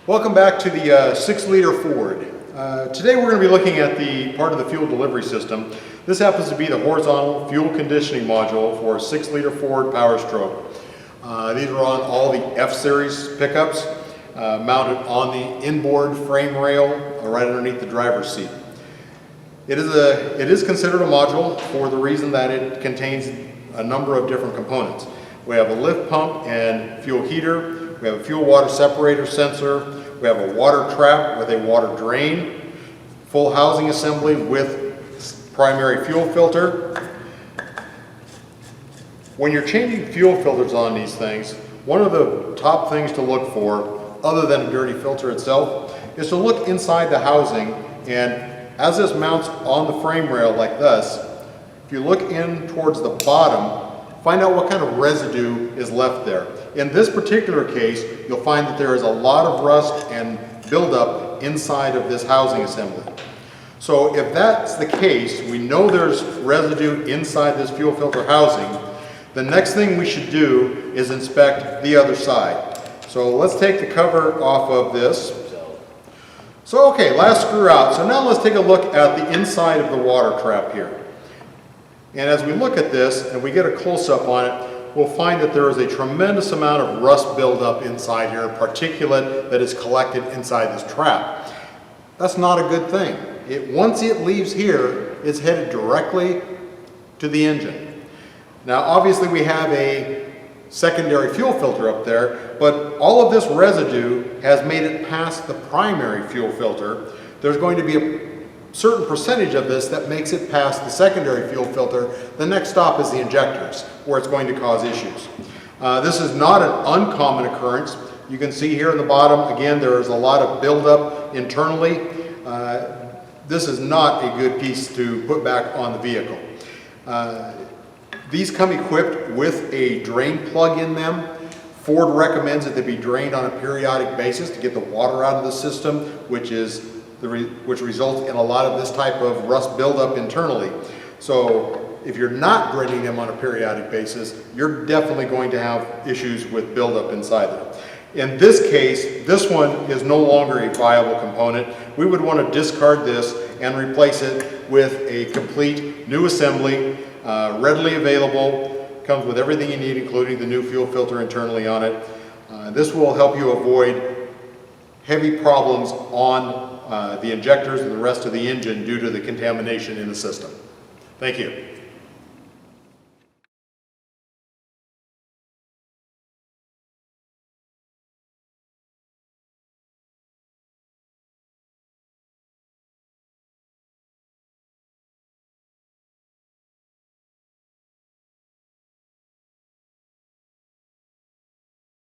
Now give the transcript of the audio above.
Welcome back to the 6-liter Ford. Today we're going to be looking at the part of the fuel delivery system. This happens to be the horizontal fuel conditioning module for a 6-liter Ford Power Stroke. These are on all the F-Series pickups, mounted on the inboard frame rail right underneath the driver's seat. It is considered a module for the reason that it contains a number of different components. We have a lift pump and fuel heater. We have a fuel water separator sensor. We have a water trap with a water drain, full housing assembly with primary fuel filter. When you're changing fuel filters on these things, one of the top things to look for, other than a dirty filter itself, is to look inside the housing, and as this mounts on the frame rail like this, if you look in towards the bottom, find out what kind of residue is left there. In this particular case, you'll find that there is a lot of rust and buildup inside of this housing assembly. So if that's the case, we know there's residue inside this fuel filter housing. The next thing we should do is inspect the other side. So let's take the cover off of this. So okay, last screw out. So now let's take a look at the inside of the water trap here. And as we look at this and we get a close-up on it, we'll find that there is a tremendous amount of rust buildup inside here, particulate that is collected inside this trap. That's not a good thing. Once it leaves here, it's headed directly to the engine. Now obviously we have a secondary fuel filter up there, but all of this residue has made it past the primary fuel filter. There's going to be a certain percentage of this that makes it past the secondary fuel filter. The next stop is the injectors, where it's going to cause issues. This is not an uncommon occurrence. You can see here in the bottom, again, there is a lot of buildup internally. This is not a good piece to put back on the vehicle. These come equipped with a drain plug in them. Ford recommends that they be drained on a periodic basis to get the water out of the system, which results in a lot of this type of rust buildup internally. So if you're not draining them on a periodic basis, you're definitely going to have issues with buildup inside them. In this case, this one is no longer a viable component. We would want to discard this and replace it with a complete new assembly, readily available, comes with everything you need, including the new fuel filter internally on it. This will help you avoid heavy problems on the injectors and the rest of the engine due to the contamination in the system. Thank you.